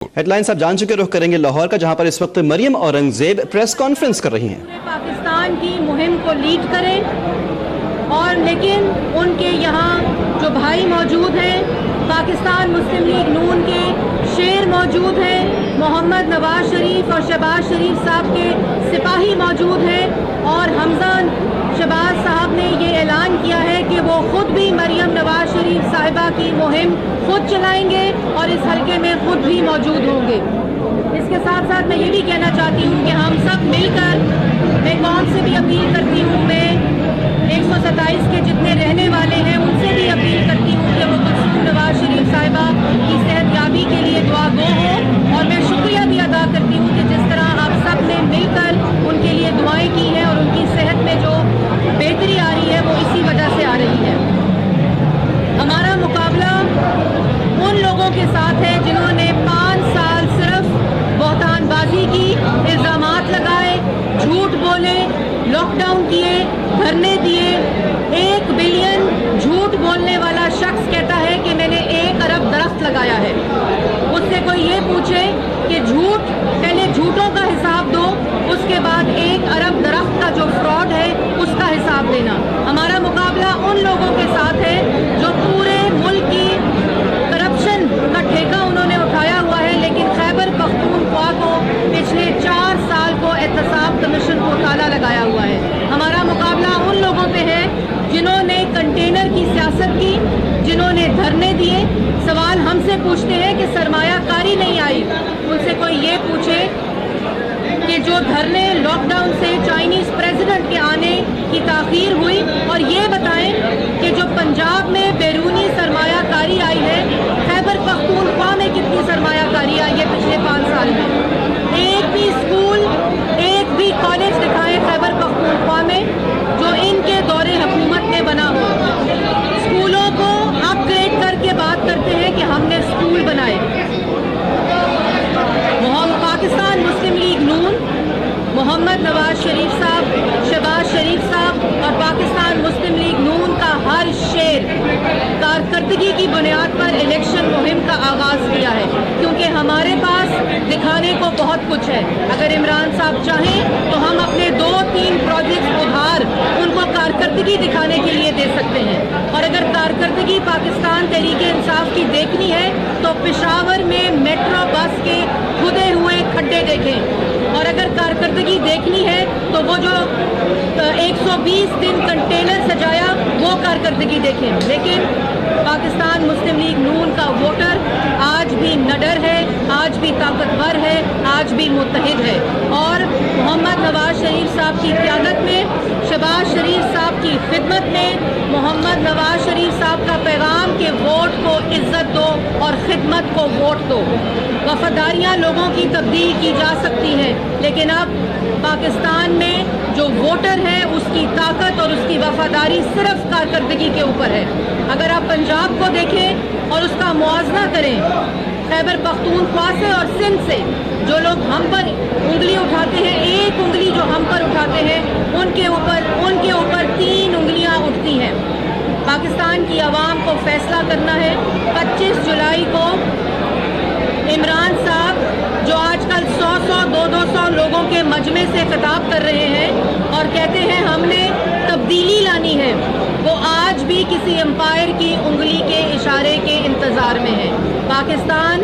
Head lines आप जान चुके, रुख करेंगे लाहौर का, जहां पर इस वक्त मरियम औरंगजेब प्रेस कॉन्फ्रेंस कर रही हैं। पाकिस्तान की मुहिम को लीड करें और लेकिन उनके यहाँ जो भाई मौजूद हैं, पाकिस्तान मुस्लिम लीग नून के शेर मौजूद हैं, मोहम्मद नवाज शरीफ और शहबाज शरीफ साहब के सिपाही मौजूद हैं, और हमजा शहबाज साहब ने ये ऐलान किया है कि वो खुद भी मरियम नवाज शरीफ साहिबा की मुहिम खुद चलाएंगे और इस हलके में खुद भी मौजूद होंगे। इसके साथ साथ मैं ये भी कहना चाहती हूँ कि हम सब मिलकर, मैं कौन से भी अपील करती हूँ, मैं 127 के जितने रहने वाले हैं उनसे भी अपील करती हूँ कि वो कुलसूम नवाज शरीफ साहिबा की सेहतयाबी के लिए दुआ गो हो, और मैं शुक्रिया भी अदा करती हूँ कि जिस तरह आप सब ने मिलकर उनके लिए दुआएं की हैं और उनकी सेहत में जो बेहतरी आ रही है वो इसी वजह से आ रही है। हमारा मुकाबला उन लोगों के साथ है जिन्होंने 5 साल सिर्फ बहतानबाजी की, इल्ज़ामात लगाए, झूठ बोले, लॉकडाउन किए, धरने दिए। 1 बिलियन झूठ बोलने वाला शख्स कहता है कि मैंने 1 अरब दरख्त लगाया है। उससे कोई ये पूछे कि झूठ, पहले झूठों का हिसाब दो, उसके बाद 1 अरब दरख्त का जो फ्रॉड है उसका हिसाब देना। हमारा मुकाबला उन लोगों के साथ है जो पूरे मुल्क की करप्शन का ठेका उन्होंने उठाया हुआ है, लेकिन खैबर पख्तूनख्वा को पिछले 4 साल को एहतसाब कमीशन को ताला लगाया हुआ है। हमारा मुकाबला उन लोगों पे है जिन्होंने कंटेनर की सियासत की, जिन्होंने धरने दिए। सवाल हमसे पूछते हैं कि सरमायाकारी नहीं आई, उनसे कोई ये पूछे कि जो धरने लॉकडाउन से चाइनीज़ प्रेसिडेंट के आने की ताख़ीर हुई, और ये बताएं कि जो पंजाब में बैरूनी सरमायाकारी आई है, खैबर पख्तूनख्वा में कितनी सरमायाकारी आई है पिछले 5 साल में। एक भी स्कूल, एक भी कॉलेज दिखाएं खैबर पख्तूनख्वा में जो इनके दौरे हुकूमत में बना हो। स्कूलों को अपग्रेड करके बात करते हैं कि हमने स्कूल बनाए। पाकिस्तान मुस्लिम लीग नून, मोहम्मद नवाज शरीफ साहब, शहबाज शरीफ साहब और पाकिस्तान मुस्लिम लीग नून का हर शेर कारकर्दगी की बुनियाद पर इलेक्शन मुहिम का आगाज़ किया है, क्योंकि हमारे पास दिखाने को बहुत कुछ है। अगर इमरान साहब चाहें तो हम अपने 2-3 प्रोजेक्ट्स उधार उनको कारकर्दगी दिखाने के लिए दे सकते हैं, और अगर कारकर्दगी पाकिस्तान तहरीके इंसाफ की देखनी है तो पेशावर में मेट्रो बस के खुदे हुए खड्डे देखें, और अगर कारकर्दगी देखनी है तो वो जो 120 दिन कंटेनर सजाया वो कारकर्दगी देखें। लेकिन पाकिस्तान मुस्लिम लीग नून का वोटर आज भी निडर है, आज भी ताकतवर है, आज भी मुत्तहिद है, और मोहम्मद नवाज शरीफ साहब की क़यादत में, शहबाज शरीफ साहब की खिदमत में, मोहम्मद नवाज शरीफ साहब का पैगाम कि वोट को इज्जत दो और खिदमत को वोट दो। वफादारियाँ लोगों की तब्दील की जा सकती हैं, लेकिन अब पाकिस्तान में जो वोटर है उसकी ताकत और उसकी वफादारी सिर्फ कारकर्दगी के ऊपर है। अगर आप पंजाब को देखें और उसका मुआवजा करें खैबर पख्तूनख्वा से और सिंध से, जो लोग हम पर उंगली उठाते हैं, एक उंगली जो हम पर उठाते हैं उनके ऊपर 3 उंगलियां उठती हैं। पाकिस्तान की आवाम को फैसला करना है। 25 जुलाई को इमरान साहब जो आजकल 100-100, 200-200 लोगों के मजमे से खिताब कर रहे हैं और कहते हैं हमने तब्दीली लानी है, वो आज भी किसी एम्पायर की उंगली के इशारे के इंतज़ार में है। पाकिस्तान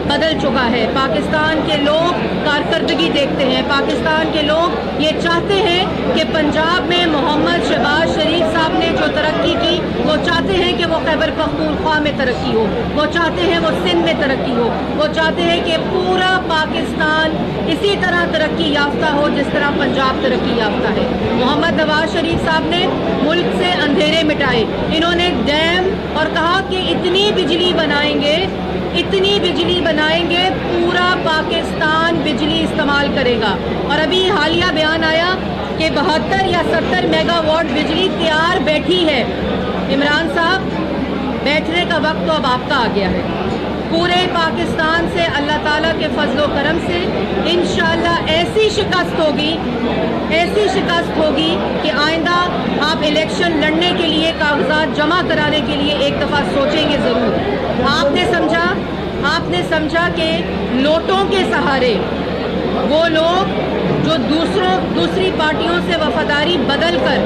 बदल चुका है। पाकिस्तान के लोग कारकर्दगी देखते हैं। पाकिस्तान के लोग ये चाहते हैं कि पंजाब में मोहम्मद शहबाज शरीफ साहब ने जो तरक्की की, वो चाहते हैं कि वो खैबर पख्तूनख्वा में तरक्की हो, वो चाहते हैं वो सिंध में तरक्की हो, वो चाहते हैं कि पूरा पाकिस्तान इसी तरह तरक्की याफ्ता हो जिस तरह पंजाब तरक्की याफ्ता है। मोहम्मद नवाज शरीफ साहब ने मुल्क से अंधेरे मिटाए। इन्होंने डैम और कहा कि इतनी बिजली बनाएंगे पूरा पाकिस्तान बिजली इस्तेमाल करेगा, और अभी हालिया बयान आया कि 72 या 70 मेगावाट बिजली तैयार बैठी है। इमरान साहब, बैठने का वक्त तो अब आपका आ गया है। पूरे पाकिस्तान से अल्लाह ताला के फजलो करम से इंशाअल्लाह ऐसी शिकस्त होगी कि आइंदा आप इलेक्शन लड़ने के लिए कागजात जमा कराने के लिए एक दफ़ा सोचेंगे ज़रूर। आपने समझा آپ نے سمجھا کہ نوٹوں کے سہارے وہ لوگ جو دوسری پارٹیوں سے وفاداری بدل کر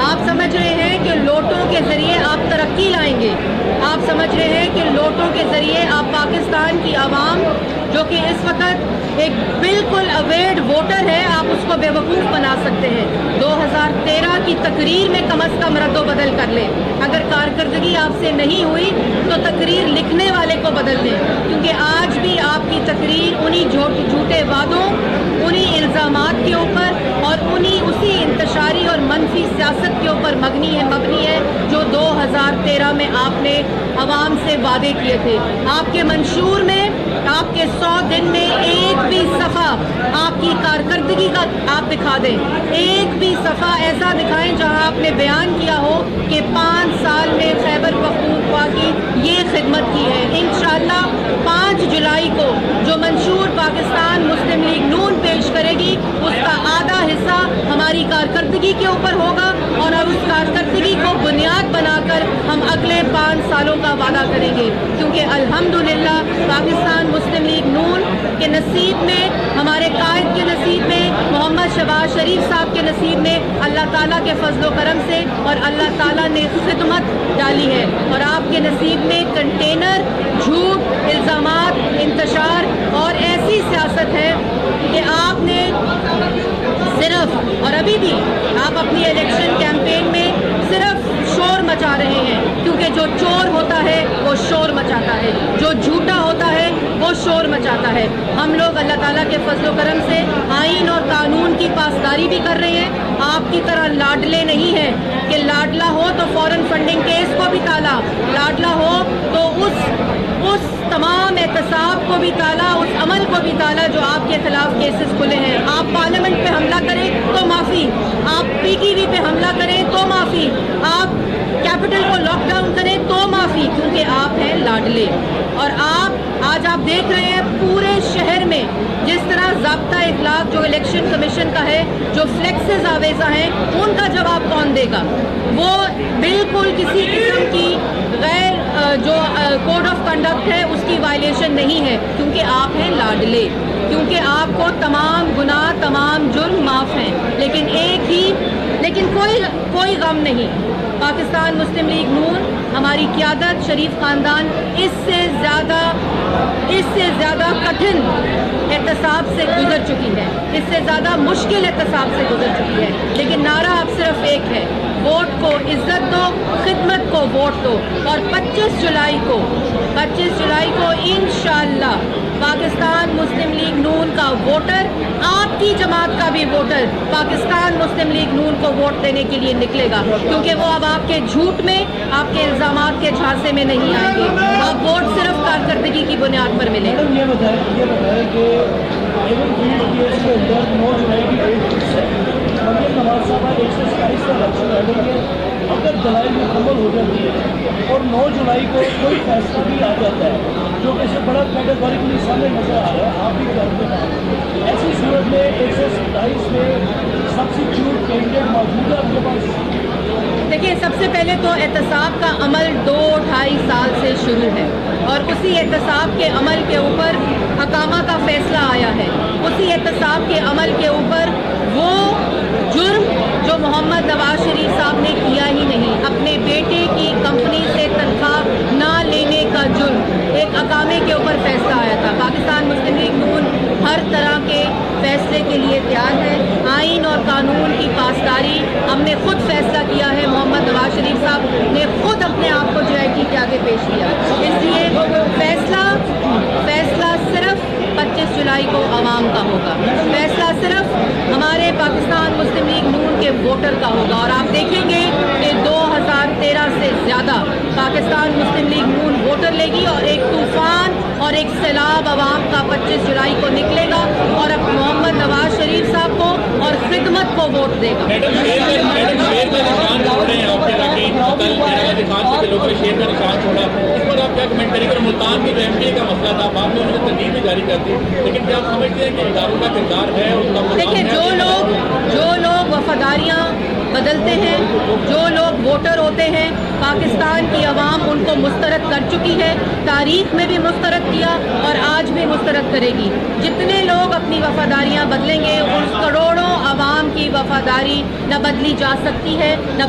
آپ سمجھ رہے ہیں کہ نوٹوں کے ذریعے آپ ترقی لائیں گے، آپ سمجھ رہے ہیں کہ نوٹوں کے ذریعے آپ پاکستان کی عوام جو کہ اس وقت ایک بالکل اویئرڈ ووٹر ہے، آپ اس کو بیوقوف بنا سکتے ہیں۔ 2013 کی تقریر میں کم از کم رد و بدل کر لیں، اگر کارکردگی آپ سے نہیں ہوئی تو تقریر لکھنے والے کو بدل دیں، کیونکہ آج بھی آپ کی تقریر انہی جھوٹے وعدوں، انہی الزامات کے اوپر اور اسی انتشاری اور منفی سیاست کے اوپر مبنی ہے جو 2013 میں آپ نے عوام سے وعدے کیے تھے۔ آپ کے منشور میں آپ کے 100 دن میں ایک بھی صفحہ آپ کی کارکردگی کا آپ دکھا دیں، ایک بھی صفحہ ایسا دکھائیں جہاں آپ نے بیان کیا ہو کہ 5 سال میں خیبر پختونخوا کی یہ خدمت کی ہے۔ انشاءاللہ 5 جولائی کو جو منشور پاکستان مسلم لیگ نون پیش کرے گی اس کا آدھا حصہ ہماری کارکردگی کے اوپر ہوگا، اور اس کارکردگی کو بنیاد بنا کر ہم اگلے 5 سالوں کا وعدہ کریں گے، کیونکہ الحمدللہ پاکستان مسلم لیگ نون کے نصیب میں، ہمارے قائد کے نصیب میں، محمد شہباز شریف صاحب کے نصیب میں اللہ تعالیٰ کے فضل و کرم سے اور اللہ تعالیٰ نے خدمت ڈالی ہے، اور آپ کے نصیب میں کنٹینر، جھوٹ، الزامات، انتشار اور ایسی سیاست ہے کہ آپ نے صرف، اور ابھی بھی آپ اپنی الیکشن کیمپین میں صرف شور مچا رہے ہیں، کیونکہ جو چور ہوتا ہے وہ شور مچاتا ہے، جو جھوٹا ہوتا ہے وہ شور مچاتا ہے۔ ہم لوگ اللہ تعالیٰ کے فضل و کرم سے آئین اور قانون کی پاسداری بھی کر رہے ہیں۔ آپ کی طرح لاڈلے نہیں ہیں کہ لاڈلا ہو تو فوراً فنڈنگ کیس کو بھی تالا، لاڈلا ہو تو اس تمام احتساب کو بھی تالا، اس عمل کو بھی تالا جو آپ کے خلاف کیسز کھلے ہیں۔ آپ پارلیمنٹ پہ حملہ کریں تو معافی، آپ پی ٹی وی پہ حملہ کریں تو معافی، آپ کیپٹل کو لاک ڈاؤن کریں تو معافی، کیونکہ آپ ہیں لاڈلے۔ اور آج آپ دیکھ رہے ہیں پورے شہر میں جس طرح ضابطہ اخلاق جو الیکشن کمیشن کا ہے، جو فلیکسز آویزہ ہیں، ان کا جواب کون دے گا؟ وہ بالکل کسی قسم کی غیر جو کوڈ آف کنڈکٹ ہے اس کی وائلیشن نہیں ہے، کیونکہ آپ ہیں لاڈلے، کیونکہ آپ کو تمام گناہ، تمام جرم معاف ہیں، لیکن کوئی غم نہیں۔ پاکستان مسلم لیگ نون، ہماری قیادت، شریف خاندان اس سے زیادہ کٹھن احتساب سے گزر چکی ہے، اس سے زیادہ مشکل احتساب سے گزر چکی ہے، لیکن نعرہ اب صرف ایک ہے، ووٹ کو عزت دو، خدمت کو ووٹ دو، اور 25 جولائی کو انشاءاللہ پاکستان مسلم لیگ نون کا ووٹر، آپ کی جماعت کا بھی ووٹر پاکستان مسلم لیگ نون کو ووٹ دینے کے لیے نکلے گا، کیونکہ وہ اب آپ کے جھوٹ میں، آپ کے الزامات کے جھانسے میں نہیں آئیں گے، اب ووٹ صرف کارکردگی کی بنیاد پر ملے گا۔ یہ بتائیں کہ ایون فیلڈ کیس کے اندر 9 جولائی کی ڈیٹ فکس ہے، مریم نواز صاحبہ 127 کا الیکشن لڑیں گے، اگر دلائل مکمل ہو جاتی ہے اور 9 جولائی کو کوئی فیصلہ بھی آ جاتا ہے جو کہ سے بڑا کیٹیگوریکلی سامنے نظر آ رہا ہے، آپ بھی جانتے ہیں، ایسی صورت میں 127 میں سبسٹیٹیوٹ کینڈیڈیٹ موجود ہے آپ کے پاس؟ دیکھیے، سب سے پہلے تو احتساب کا عمل 2-2.5 سال سے شروع ہے، اور اسی احتساب کے عمل کے اوپر حکامہ کا فیصلہ آیا ہے، اسی احتساب کے عمل کے اوپر وہ جرم جو محمد نواز شریف صاحب نے کیا ہی نہیں، اپنے بیٹے کی کمپنی سے تنخواہ نہ لینے کا جرم، ایک حکامے کے اوپر فیصلہ آیا تھا۔ پاکستان مسلم لیگ نون ہر طرح کے فیصلے کے لیے تیار ہے، آئین اور قانون کی پاسداری ہم نے خود فیصلہ کیا ہے، محمد نواز شریف صاحب نے خود اپنے آپ کو GIT کے آگے پیش کیا، اس لیے فیصلہ صرف 25 جولائی کو عوام کا ہوگا، فیصلہ صرف ہمارے پاکستان مسلم لیگ نون کے ووٹر کا ہوگا، اور آپ دیکھیں گے کہ 2013 سے زیادہ پاکستان مسلم لیگ نون ووٹر لے گی، اور ایک طوفان اور ایک سیلاب عوام کا 25 جولائی کو نکلے گا، اور اب محمد نواز شریف صاحب کو اور خدمت کو वोट देगा। मैडम शेर का निशान छोड़ रहे हैं आपके ताकि कल खान के लोगों ने शेर का निशान छोड़ा, इस पर आप क्या कमेंट करेंगे? और मुल्तान की जो एमपीए का मसला था, बाद में उन्होंने तहरीर भी जारी कर दी, लेकिन क्या आप समझते हैं कि इदारों का किरदार है उनका? देखिए, जो लोग वफादारियाँ बदलते हैं, जो लोग वोटर होते हैं, पाकिस्तान की आवाम उनको मुस्तरद कर चुकी है, तारीख में भी मुस्तरद किया और आज भी मुस्तरद करेगी। जितने लोग अपनी वफादारियाँ बदलेंगे, उन करोड़ों आवाम की वफादारी न बदली जा सकती है, न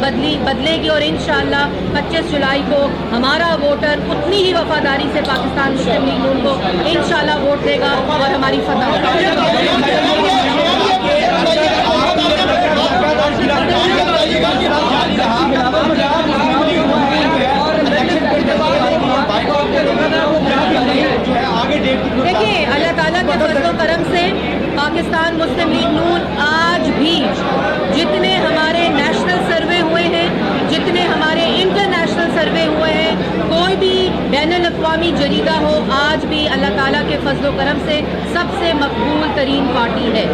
बदलेगी। और इंशाअल्लाह 25 जुलाई को हमारा वोटर उतनी ही वफादारी से पाकिस्तान मुस्लिम लीग नून को इंशाअल्लाह वोट देगा और हमारी फतह होगी। देखिए, अल्लाह ताला के फज़्ल-ओ करम से पाकिस्तान मुस्लिम लीग नून आज भी जितने हमारे नेशनल सर्वे हुए हैं, जितने हमारे इंटरनेशनल सर्वे हुए हैं, कोई भी बैनुल-अक़वामी जरीदा हो, आज भी अल्लाह ताला के फज़्ल-ओ करम से सबसे मकबूल तरीन पार्टी है।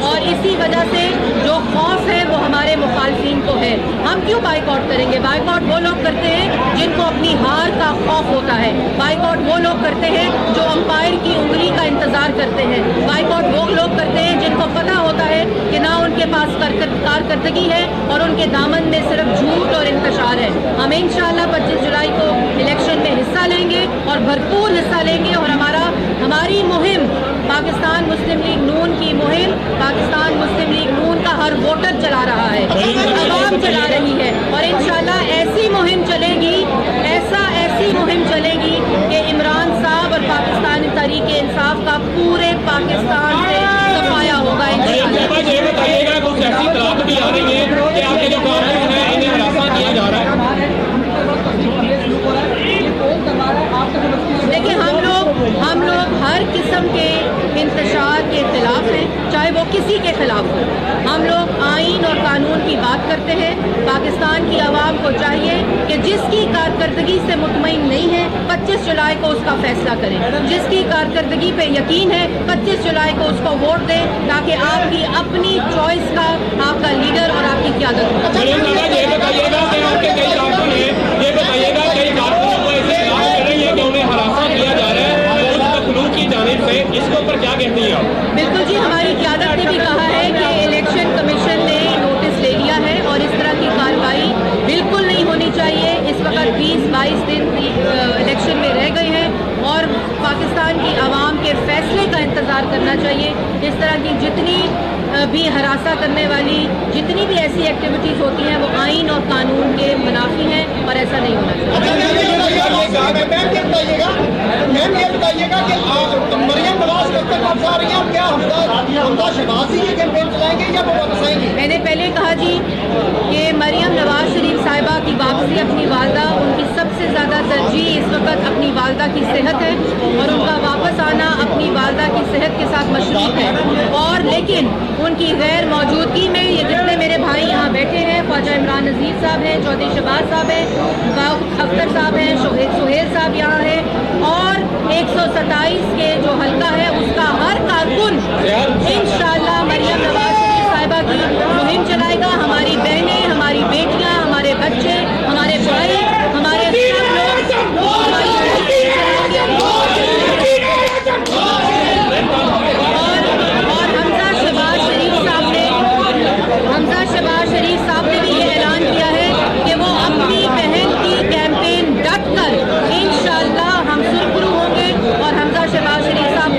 और इसी वजह से जो खौफ है वो हमारे मुखालफिन को है। हम क्यों बाइकआउट करेंगे? बाइकआउट वो लोग करते हैं जिनको अपनी हार का खौफ होता है। बाइकआउट वो लोग करते हैं जो अंपायर की उंगली का इंतजार करते हैं। बाइकआउट वो लोग करते हैं जिनको पता होता है कि ना उनके पास कारकर्दगी है और उनके दामन में सिर्फ झूठ और इंतशार है। हम इंशाअल्लाह 25 जुलाई को इलेक्शन में हिस्सा लेंगे और भरपूर हिस्सा लेंगे और हमारी मुहिम, पाकिस्तान मुस्लिम लीग नून की मुहिम, पाकिस्तान मुस्लिम लीग नून का हर वोटर चला रहा है, आवाम चला रही है। और इंशाअल्लाह ऐसी मुहिम चलेगी कि इमरान साहब और पाकिस्तान तहरीक इंसाफ का पूरे पाकिस्तान से सफाया होगा इंशाअल्लाह। ये बताइएगा कुछ ऐसी तलाक भी आ रही है कि आपके जो कानून है इन्हें हरासा किया जा रहा है? देखिए, हम लोग हर किस्म के इंतशार के खिलाफ हैं, चाहे वो किसी के खिलाफ हो। हम लोग आइन और कानून की बात करते हैं। पाकिस्तान की आवाम को चाहिए कि जिसकी कारकर्दगी से मुतमईन नहीं है, 25 जुलाई को उसका फैसला करें। जिसकी कारकर्दगी पे यकीन है, 25 जुलाई को उसको वोट दें, ताकि आपकी अपनी चॉइस का आपका लीडर और आपकी क़यादत हो। ये बताइएगा कि आपके कई कारकुन हैं, ये बताइएगा कई कारकुनों को ऐसे इलाज कर रही है कि उन्हें हरासा किया जा रहा है उस मखलूक की जानिब से, इसके ऊपर क्या कहती हैं आप? बिल्कुल जी, हमारी क़यादत ने भी कहा है कि इलेक्शन कमीशन ने नोटिस ले लिया है और इस तरह की कार्रवाई बिल्कुल नहीं होनी चाहिए। इस वक्त 20-22 दिन इलेक्शन में रह गए हैं और पाकिस्तान की आवाम के फैसले का इंतज़ार करना चाहिए। इस तरह की जितनी भी हरासा करने वाली जितनी भी ऐसी एक्टिविटीज़ होती हैं वो आइन और कानून के मुनाफी हैं और ऐसा नहीं होना चाहिए। मैम ये बताइएगा कि मरियम नवाज कब तक वापस आ रही हैं? क्या हमजा शहबाज ही ये कैंपेन चलाएंगे या वो वापस आएंगे? मैंने पहले कहा जी कि मरियम नवाज शरीफ साहिबा की वापसी, अपनी वालदा, उनकी सबसे ज़्यादा तरजीह इस वक्त अपनी वालदा की सेहत है और उनका वापस आना अपनी वालदा की सेहत के साथ मशरूत है। और लेकिन उनकी गैर मौजूदगी में ये जितने मेरे भाई यहाँ बैठे हैं, ख्वाजा इमरान नज़ीर साहब हैं, चौधरी शहबाज साहब हैं, अख्तर साहब हैं, सुहेल साहब यहाँ हैं और 127 के जो हल्का है उसका हर कारकुन इंशाअल्लाह मरियम नवाज शरीफ साहिबा की मुहिम चलाएगा। हमारी बहनें, हमारी बेटियाँ, हमारे बच्चे, हमारे भाई, हमारे सब लोग और हमजा शहबाज शरीफ साहब ने भी ये ऐलान किया है कि वो अपनी बहन की कैंपेन डट कर इंशाअल्लाह हम सुरखरू होंगे और हमजा शहबाज शरीफ साहब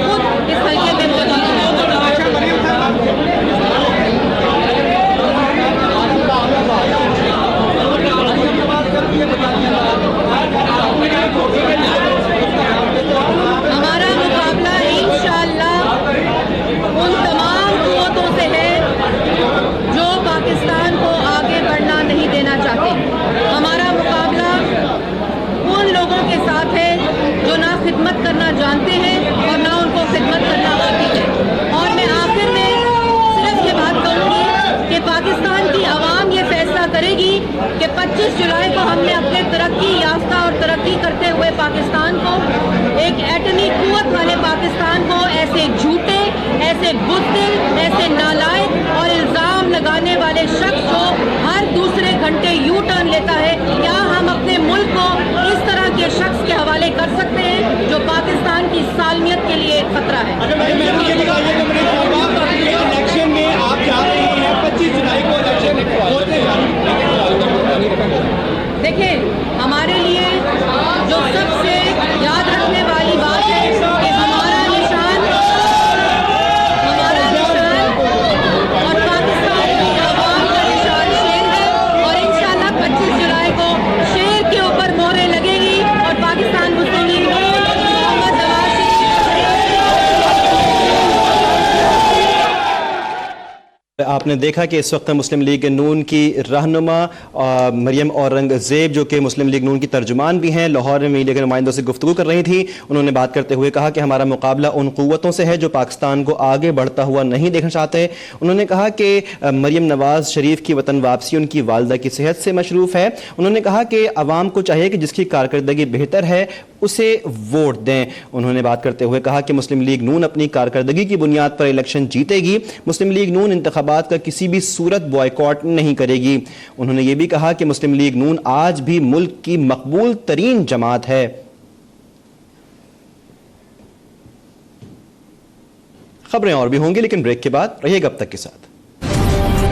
گھنٹے یو ٹرن لیتا ہے. کیا ہم اپنے ملک کو اس طرح کے شخص کے حوالے کر سکتے ہیں جو پاکستان کی سالمیت کے لیے ایک خطرہ ہے؟ الیکشن میں آپ جا رہے ہیں 25 جولائی کو دیکھیں, ہمارے لیے جو سب سے یاد رکھنے والی بات ہے کہ ہمارا نشان اور پاکستان کی عوام کا نشان شیر ہے, اور انشاءاللہ 25 جولائی کو شیر کے اوپر مہریں لگے گی اور پاکستان مسلم لیگ محمد نواز آپ نے دیکھا کہ اس وقت مسلم لیگ نون کی رہنما مریم اورنگزیب جو کہ مسلم لیگ نون کی ترجمان بھی ہیں, لاہور میں میڈیا کے نمائندوں سے گفتگو کر رہی تھی. انہوں نے بات کرتے ہوئے کہا کہ ہمارا مقابلہ ان قوتوں سے ہے جو پاکستان کو آگے بڑھتا ہوا نہیں دیکھنا چاہتے. انہوں نے کہا کہ مریم نواز شریف کی وطن واپسی ان کی والدہ کی صحت سے مشروف ہے. انہوں نے کہا کہ عوام کو چاہیے کہ جس کی کارکردگی بہتر ہے اسے ووٹ دیں. انہوں نے بات کرتے ہوئے کہا کہ مسلم لیگ نون اپنی کارکردگی کی بنیاد پر الیکشن جیتے گی. مسلم لیگ نون انتخابات کا کسی بھی صورت بوائیکاٹ نہیں کرے گی. انہوں نے یہ بھی کہا کہ مسلم لیگ نون آج بھی ملک کی مقبول ترین جماعت ہے. خبریں اور بھی ہوں گی لیکن بریک کے بعد رہیے گا اب تک کے ساتھ.